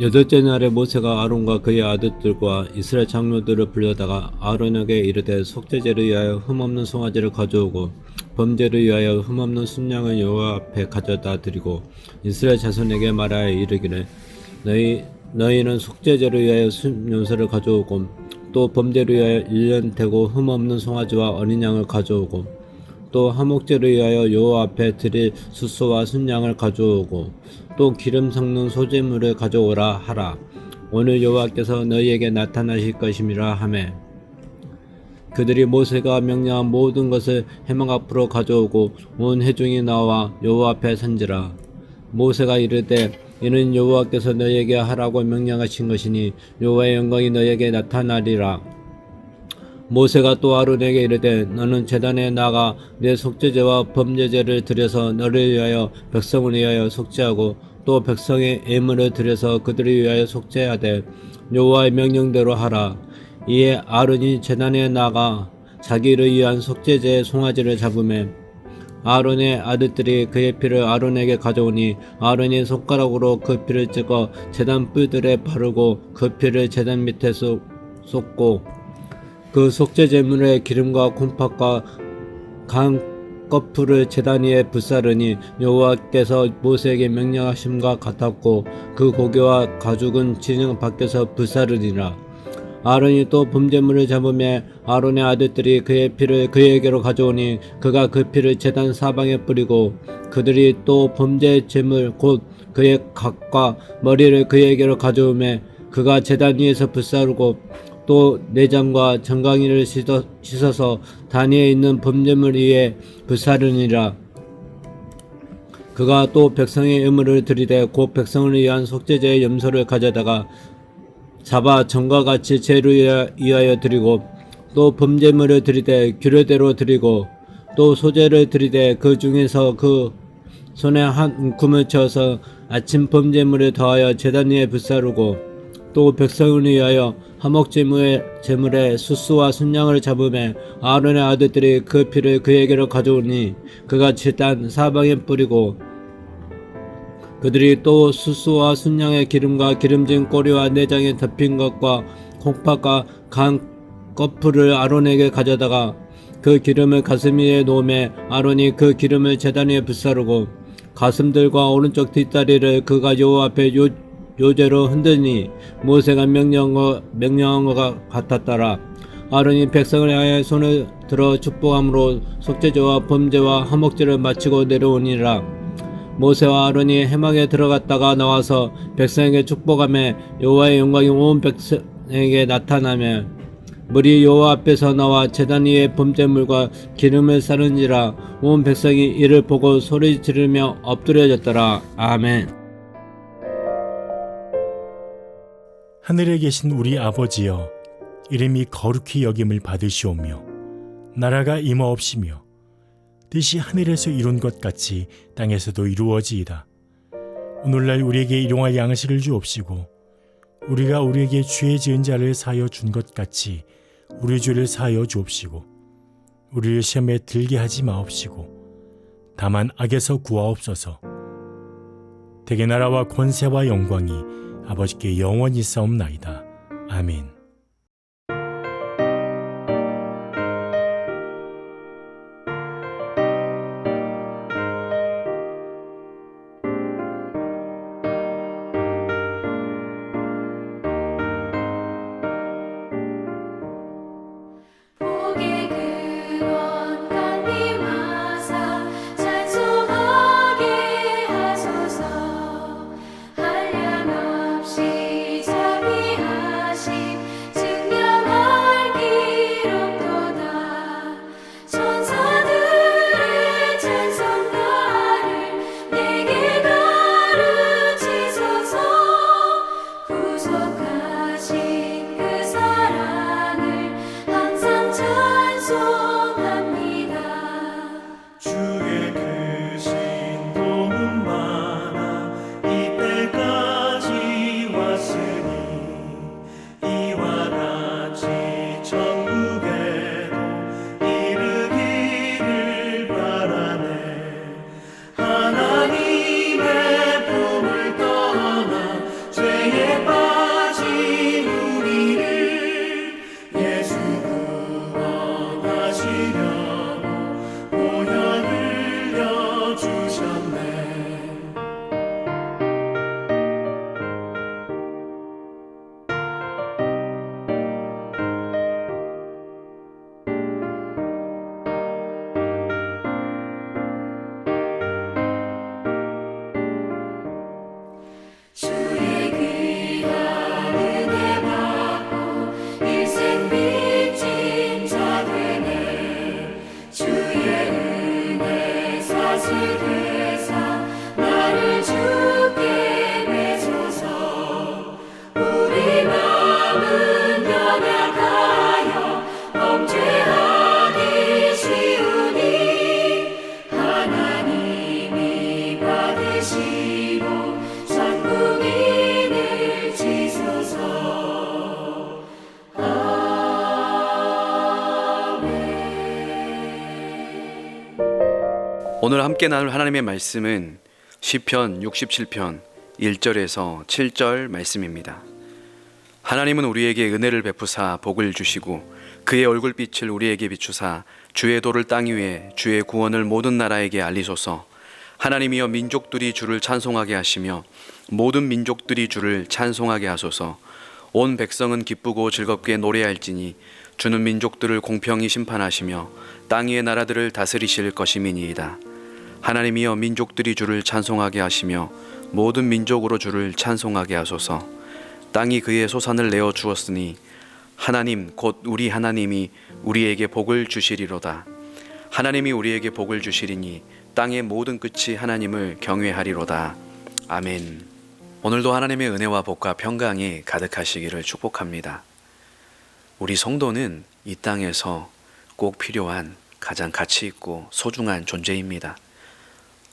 여덟째 날에 모세가 아론과 그의 아들들과 이스라엘 장로들을 불러다가 아론에게 이르되 속죄제를 위하여 흠없는 송아지를 가져오고 범죄를 위하여 흠없는 순양을 여호와 앞에 가져다 드리고 이스라엘 자손에게 말하여 이르기를 너희는 속죄제를 위하여 순염소를 가져오고 또 범죄를 위하여 1년 되고 흠없는 송아지와 어린 양을 가져오고 또 화목제를 위하여 여호와 앞에 드릴 숫소와 순양을 가져오고 또 기름 섞는 소제물을 가져오라 하라. 오늘 여호와께서 너희에게 나타나실 것임이라 하매 그들이 모세가 명령한 모든 것을 회막 앞으로 가져오고 온 회중이 나와 여호와 앞에 선지라. 모세가 이르되 이는 여호와께서 너희에게 하라고 명령하신 것이니 여호와의 영광이 너희에게 나타나리라. 모세가 또 아론에게 이르되 너는 제단에 나가 내 속죄제와 범죄제를 드려서 너를 위하여 백성을 위하여 속죄하고 또 백성의 예물을 드려서 그들을 위하여 속죄하되 여호와의 명령대로 하라. 이에 아론이 제단에 나가 자기를 위한 속죄제 송아지를 잡으매 아론의 아들들이 그의 피를 아론에게 가져오니 아론이 손가락으로 그 피를 찍어 제단 뿔들에 바르고 그 피를 제단 밑에 쏟고 그 속죄제물의 기름과 콩팥과 간 거풀을 제단 위에 불사르니 여호와께서 모세에게 명령하심과 같았고 그 고기와 가죽은 진영 밖에서 불사르니라. 아론이 또 범죄물을 잡으며 아론의 아들들이 그의 피를 그에게로 가져오니 그가 그 피를 제단 사방에 뿌리고 그들이 또 범죄의 제물 곧 그의 각과 머리를 그에게로 가져오며 그가 제단 위에서 불사르고 또 내장과 정강이를 씻어서 단 위에 있는 범죄물 위에 불사르니라. 그가 또 백성의 예물을 드리되 곧 백성을 위한 속죄제의 염소를 가져다가 잡아 전과 같이 제를 위하여 드리고 또 범죄물을 드리되 규례대로 드리고 또 소제를 드리되 그 중에서 그 손에 한 움큼을 쳐서 아침 범죄물에 더하여 제단 위에 불사르고 또 백성을 위하여 화목제물의 숫소와 순양을 잡으며 아론의 아들들이 그 피를 그에게로 가져오니 그가 제단 사방에 뿌리고 그들이 또 숫소와 순양의 기름과 기름진 꼬리와 내장에 덮인 것과 콩팥과 간 거풀을 아론에게 가져다가 그 기름을 가슴 위에 놓으며 아론이 그 기름을 제단 위에 불사르고 가슴들과 오른쪽 뒷다리를 그가 여호와 앞에 요제로 흔드니 모세가 명령한 것과 같았더라. 아론이 백성을 향하여 손을 들어 축복함으로 속죄제와 범죄와 화목제를 마치고 내려오니라. 모세와 아론이 회막에 들어갔다가 나와서 백성에게 축복하며 여호와의 영광이 온 백성에게 나타나며 물이 여호와 앞에서 나와 제단 위에 범죄물과 기름을 싸는지라. 온 백성이 이를 보고 소리 지르며 엎드려졌더라. 아멘. 하늘에 계신 우리 아버지여, 이름이 거룩히 여김을 받으시오며 나라가 임하옵시며 뜻이 하늘에서 이룬 것 같이 땅에서도 이루어지이다. 오늘날 우리에게 일용할 양식을 주옵시고 우리가 우리에게 죄 지은 자를 사하여 준 것 같이 우리 죄를 사하여 주옵시고 우리를 시험에 들게 하지 마옵시고 다만 악에서 구하옵소서. 대개 나라와 권세와 영광이 아버지께 영원히 싸움나이다. 아멘. 복의 근원 강림하사 찬송하게 하소서. 한량없이 자비하심 다스리사 나를 주께 매소서. 우리 마음은 연약하여 범죄하기 쉬우니 하나님이 받으시고 선국인을 지소서. 오늘 함께 나눌 하나님의 말씀은 시편 67편 1절에서 7절 말씀입니다. 하나님은 우리에게 은혜를 베푸사 복을 주시고 그의 얼굴빛을 우리에게 비추사 주의 도를 땅 위에 주의 구원을 모든 나라에게 알리소서. 하나님이여 민족들이 주를 찬송하게 하시며 모든 민족들이 주를 찬송하게 하소서. 온 백성은 기쁘고 즐겁게 노래할지니 주는 민족들을 공평히 심판하시며 땅 위의 나라들을 다스리실 것임이니이다. 하나님이여 민족들이 주를 찬송하게 하시며 모든 민족으로 주를 찬송하게 하소서. 땅이 그의 소산을 내어 주었으니 하나님 곧 우리 하나님이 우리에게 복을 주시리로다. 하나님이 우리에게 복을 주시리니 땅의 모든 끝이 하나님을 경외하리로다. 아멘. 오늘도 하나님의 은혜와 복과 평강이 가득하시기를 축복합니다. 우리 성도는 이 땅에서 꼭 필요한 가장 가치 있고 소중한 존재입니다.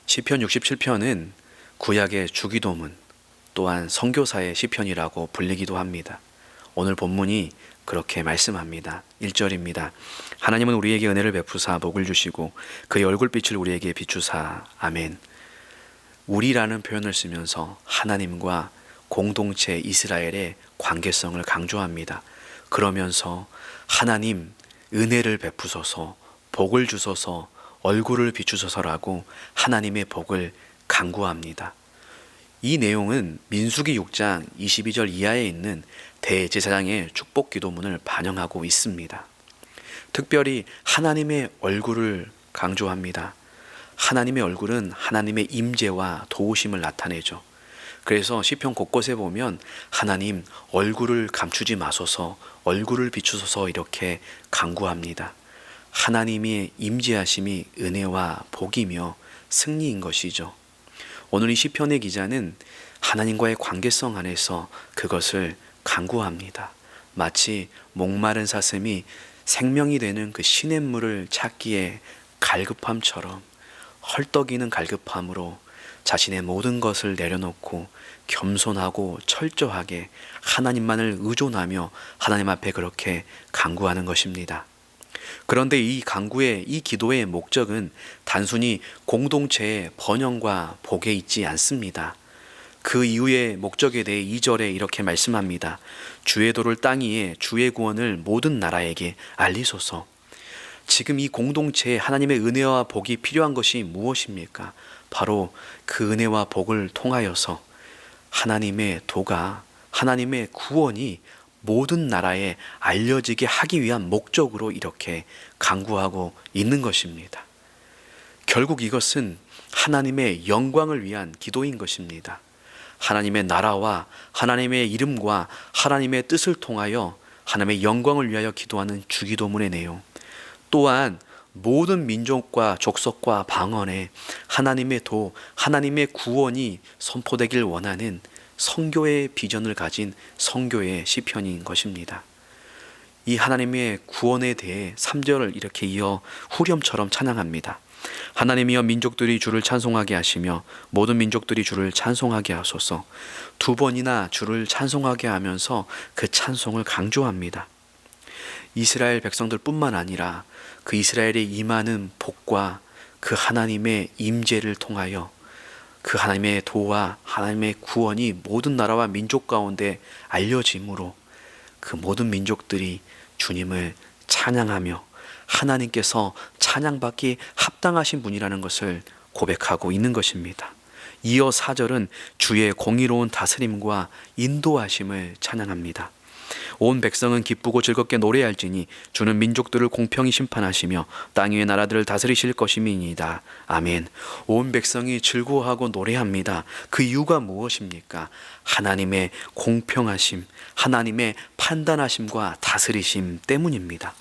시편 67편은 구약의 주기도문 또한 선교사의 시편이라고 불리기도 합니다. 오늘 본문이 그렇게 말씀합니다. 1절입니다. 하나님은 우리에게 은혜를 베푸사 복을 주시고 그의 얼굴빛을 우리에게 비추사. 아멘. 우리라는 표현을 쓰면서 하나님과 공동체 이스라엘의 관계성을 강조합니다. 그러면서 하나님 은혜를 베푸소서, 복을 주소서, 얼굴을 비추소서라고 하나님의 복을 간구합니다. 이 내용은 민수기 6장 22절 이하에 있는 대제사장의 축복 기도문을 반영하고 있습니다. 특별히 하나님의 얼굴을 강조합니다. 하나님의 얼굴은 하나님의 임재와 도우심을 나타내죠. 그래서 시편 곳곳에 보면 하나님 얼굴을 감추지 마소서, 얼굴을 비추소서 이렇게 간구합니다. 하나님의 임재하심이 은혜와 복이며 승리인 것이죠. 오늘 이 시편의 기자는 하나님과의 관계성 안에서 그것을 간구합니다. 마치 목마른 사슴이 생명이 되는 그 시냇물을 찾기에 갈급함처럼 헐떡이는 갈급함으로 자신의 모든 것을 내려놓고 겸손하고 철저하게 하나님만을 의존하며 하나님 앞에 그렇게 간구하는 것입니다. 그런데 이 간구의, 이 기도의 목적은 단순히 공동체의 번영과 복에 있지 않습니다. 그 이후의 목적에 대해 2절에 이렇게 말씀합니다. 주의 도를 땅 위에 주의 구원을 모든 나라에게 알리소서. 지금 이 공동체에 하나님의 은혜와 복이 필요한 것이 무엇입니까? 바로 그 은혜와 복을 통하여서 하나님의 도가, 하나님의 구원이 모든 나라에 알려지게 하기 위한 목적으로 이렇게 간구하고 있는 것입니다. 결국 이것은 하나님의 영광을 위한 기도인 것입니다. 하나님의 나라와 하나님의 이름과 하나님의 뜻을 통하여 하나님의 영광을 위하여 기도하는 주기도문의 내용, 또한 모든 민족과 족속과 방언에 하나님의 도, 하나님의 구원이 선포되길 원하는 선교의 비전을 가진 선교의 시편인 것입니다. 이 하나님의 구원에 대해 3절을 이렇게 이어 후렴처럼 찬양합니다. 하나님이여 민족들이 주를 찬송하게 하시며 모든 민족들이 주를 찬송하게 하소서. 2번이나 주를 찬송하게 하면서 그 찬송을 강조합니다. 이스라엘 백성들뿐만 아니라 그 이스라엘에 임하는 복과 그 하나님의 임재를 통하여 그 하나님의 도와 하나님의 구원이 모든 나라와 민족 가운데 알려짐으로 그 모든 민족들이 주님을 찬양하며 하나님께서 찬양받기 합당하신 분이라는 것을 고백하고 있는 것입니다. 이어 4절은 주의 공의로운 다스림과 인도하심을 찬양합니다. 온 백성은 기쁘고 즐겁게 노래할지니 주는 민족들을 공평히 심판하시며 땅 위의 나라들을 다스리실 것임이니이다. 아멘. 온 백성이 즐거워하고 노래합니다. 그 이유가 무엇입니까? 하나님의 공평하심, 하나님의 판단하심과 다스리심 때문입니다.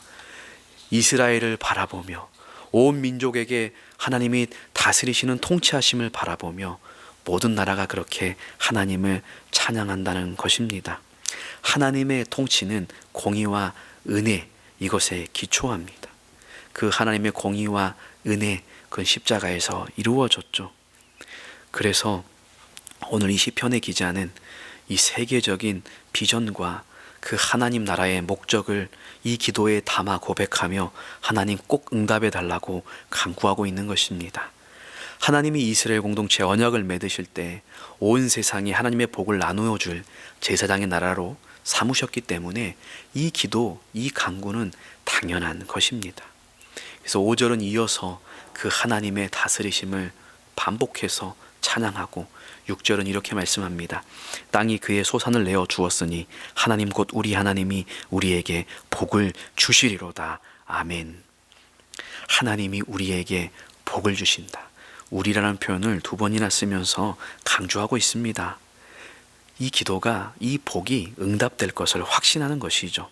이스라엘을 바라보며 온 민족에게 하나님이 다스리시는 통치하심을 바라보며 모든 나라가 그렇게 하나님을 찬양한다는 것입니다. 하나님의 통치는 공의와 은혜, 이것에 기초합니다. 그 하나님의 공의와 은혜, 그건 십자가에서 이루어졌죠. 그래서 오늘 이 시편의 기자는 이 세계적인 비전과 그 하나님 나라의 목적을 이 기도에 담아 고백하며 하나님 꼭 응답해 달라고 간구하고 있는 것입니다. 하나님이 이스라엘 공동체 언약을 맺으실 때 온 세상에 하나님의 복을 나누어 줄 제사장의 나라로 삼으셨기 때문에 이 기도, 이 간구는 당연한 것입니다. 그래서 5절은 이어서 그 하나님의 다스리심을 반복해서 찬양하고 6절은 이렇게 말씀합니다. 땅이 그의 소산을 내어 주었으니 하나님 곧 우리 하나님이 우리에게 복을 주시리로다. 아멘. 하나님이 우리에게 복을 주신다. 우리라는 표현을 2번이나 쓰면서 강조하고 있습니다. 이 기도가, 이 복이 응답될 것을 확신하는 것이죠.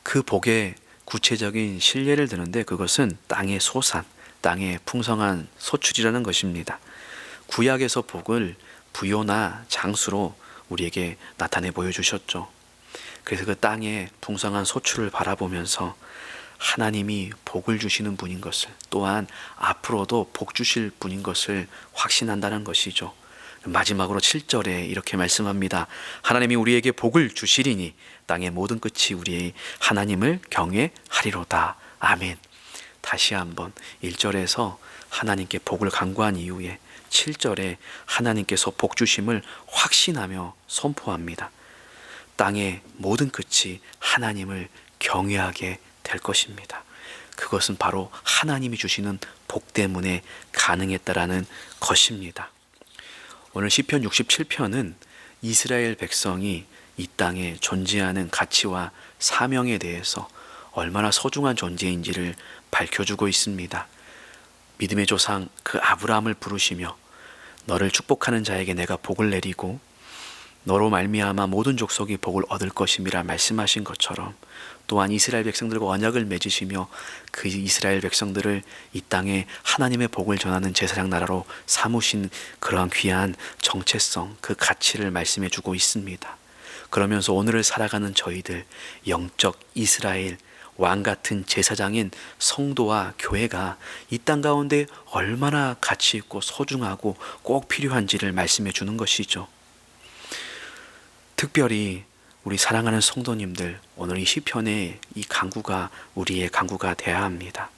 그 복의 구체적인 실례를 드는데 그것은 땅의 소산, 땅의 풍성한 소출이라는 것입니다. 구약에서 복을 부요나 장수로 우리에게 나타내 보여주셨죠. 그래서 그 땅의 풍성한 소출을 바라보면서 하나님이 복을 주시는 분인 것을, 또한 앞으로도 복 주실 분인 것을 확신한다는 것이죠. 마지막으로 7절에 이렇게 말씀합니다. 하나님이 우리에게 복을 주시리니 땅의 모든 끝이 우리의 하나님을 경외하리로다. 아멘. 다시 한번 1절에서 하나님께 복을 간구한 이후에 7절에 하나님께서 복 주심을 확신하며 선포합니다. 땅의 모든 끝이 하나님을 경외하게 될 것입니다. 그것은 바로 하나님이 주시는 복 때문에 가능했다라는 것입니다. 오늘 시편 67편은 이스라엘 백성이 이 땅에 존재하는 가치와 사명에 대해서 얼마나 소중한 존재인지를 밝혀주고 있습니다. 믿음의 조상 그 아브라함을 부르시며 너를 축복하는 자에게 내가 복을 내리고 너로 말미암아 모든 족속이 복을 얻을 것임이라 말씀하신 것처럼, 또한 이스라엘 백성들과 언약을 맺으시며 그 이스라엘 백성들을 이 땅에 하나님의 복을 전하는 제사장 나라로 삼으신 그러한 귀한 정체성, 그 가치를 말씀해 주고 있습니다. 그러면서 오늘을 살아가는 저희들, 영적 이스라엘 왕 같은 제사장인 성도와 교회가 이 땅 가운데 얼마나 가치 있고 소중하고 꼭 필요한지를 말씀해 주는 것이죠. 특별히 우리 사랑하는 성도님들, 오늘 이 시편의 이 간구가 우리의 간구가 되어야 합니다.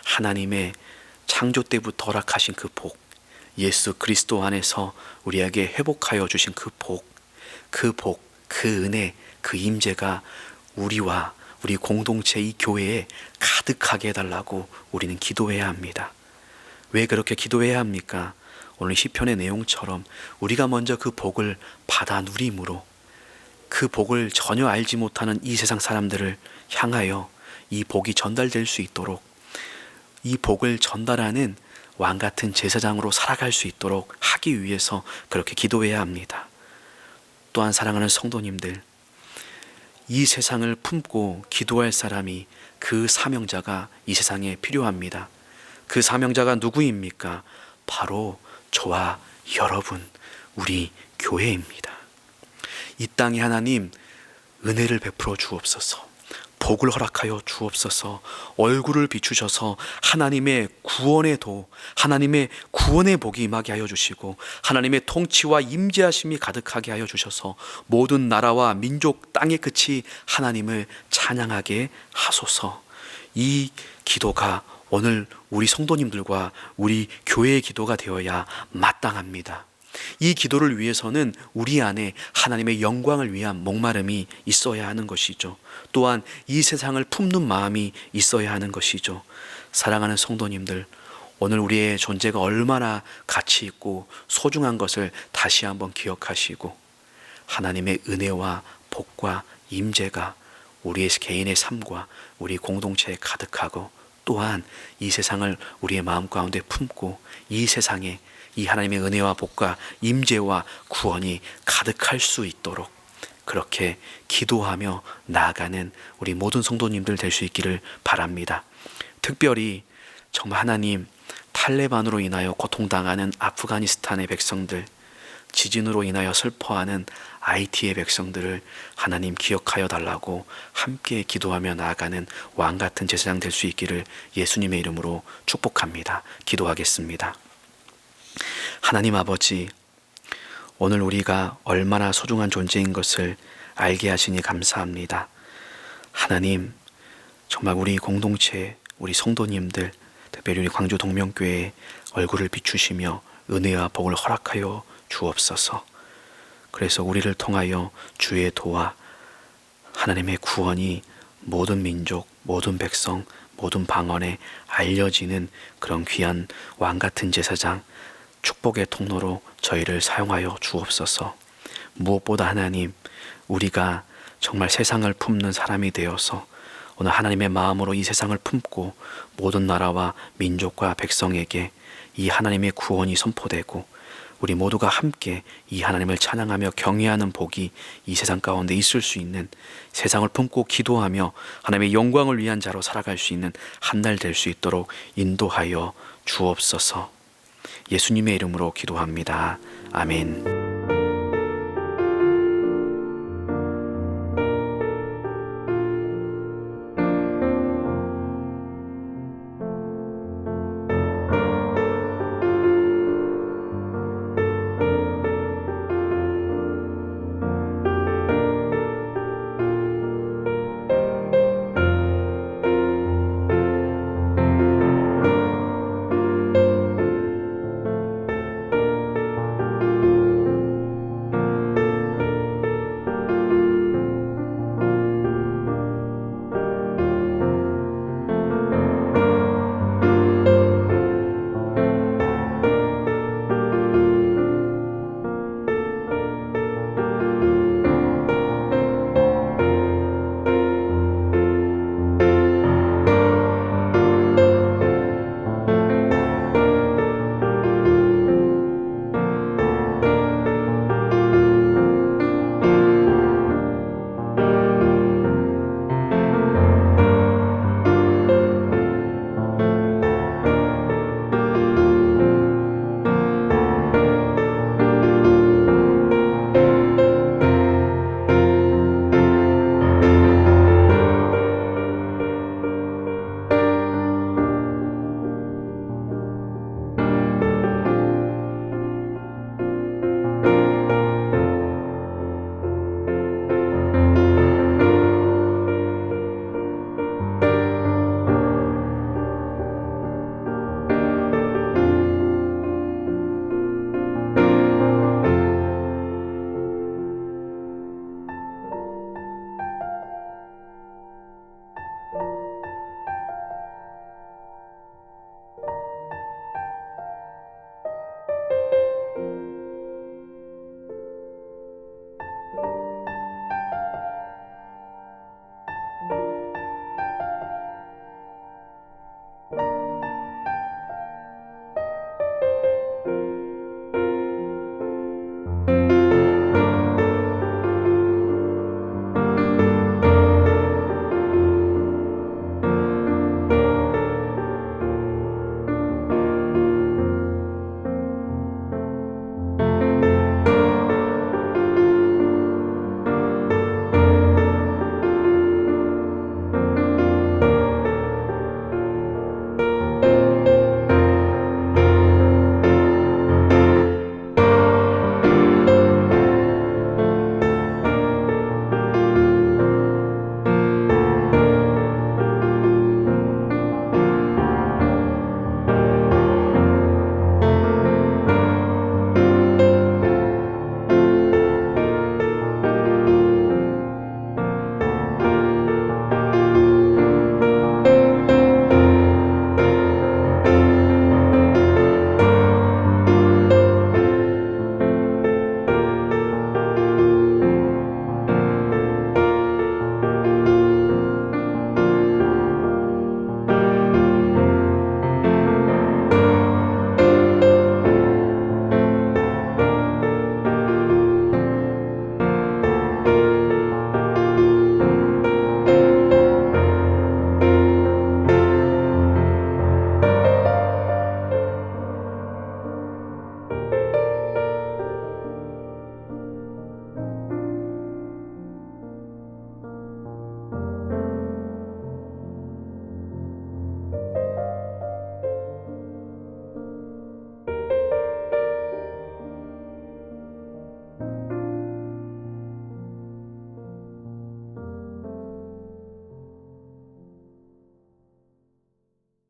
하나님의 창조 때부터 허락하신 그 복, 예수 그리스도 안에서 우리에게 회복하여 주신 그 복, 그 은혜, 그 임재가 우리와 우리 공동체 이 교회에 가득하게 해달라고 우리는 기도해야 합니다. 왜 그렇게 기도해야 합니까? 오늘 시편의 내용처럼 우리가 먼저 그 복을 받아 누림으로 그 복을 전혀 알지 못하는 이 세상 사람들을 향하여 이 복이 전달될 수 있도록, 이 복을 전달하는 왕 같은 제사장으로 살아갈 수 있도록 하기 위해서 그렇게 기도해야 합니다. 또한 사랑하는 성도님들, 이 세상을 품고 기도할 사람이, 그 사명자가 이 세상에 필요합니다. 그 사명자가 누구입니까? 바로 저와 여러분, 우리 교회입니다. 이 땅에 하나님 은혜를 베풀어 주옵소서, 복을 허락하여 주옵소서, 얼굴을 비추셔서 하나님의 구원의 도, 하나님의 구원의 복이 임하게 하여 주시고 하나님의 통치와 임재하심이 가득하게 하여 주셔서 모든 나라와 민족 땅의 끝이 하나님을 찬양하게 하소서. 이 기도가 오늘 우리 성도님들과 우리 교회의 기도가 되어야 마땅합니다. 이 기도를 위해서는 우리 안에 하나님의 영광을 위한 목마름이 있어야 하는 것이죠. 또한 이 세상을 품는 마음이 있어야 하는 것이죠. 사랑하는 성도님들, 오늘 우리의 존재가 얼마나 가치 있고 소중한 것을 다시 한번 기억하시고 하나님의 은혜와 복과 임재가 우리의 개인의 삶과 우리 공동체에 가득하고, 또한 이 세상을 우리의 마음 가운데 품고 이 세상에 이 하나님의 은혜와 복과 임재와 구원이 가득할 수 있도록 그렇게 기도하며 나아가는 우리 모든 성도님들 될 수 있기를 바랍니다. 특별히 정말 하나님, 탈레반으로 인하여 고통당하는 아프가니스탄의 백성들, 지진으로 인하여 슬퍼하는 IT의 백성들을 하나님 기억하여 달라고 함께 기도하며 나아가는 왕같은 제사장 될 수 있기를 예수님의 이름으로 축복합니다. 기도하겠습니다. 하나님 아버지, 오늘 우리가 얼마나 소중한 존재인 것을 알게 하시니 감사합니다. 하나님, 정말 우리 공동체, 우리 성도님들, 특별히 우리 광주 동명교회에 얼굴을 비추시며 은혜와 복을 허락하여 주옵소서. 그래서 우리를 통하여 주의 도와 하나님의 구원이 모든 민족, 모든 백성, 모든 방언에 알려지는 그런 귀한 왕같은 제사장, 축복의 통로로 저희를 사용하여 주옵소서. 무엇보다 하나님, 우리가 정말 세상을 품는 사람이 되어서 오늘 하나님의 마음으로 이 세상을 품고 모든 나라와 민족과 백성에게 이 하나님의 구원이 선포되고 우리 모두가 함께 이 하나님을 찬양하며 경외하는 복이 이 세상 가운데 있을 수 있는, 세상을 품고 기도하며 하나님의 영광을 위한 자로 살아갈 수 있는 한 날 될 수 있도록 인도하여 주옵소서. 예수님의 이름으로 기도합니다. 아멘.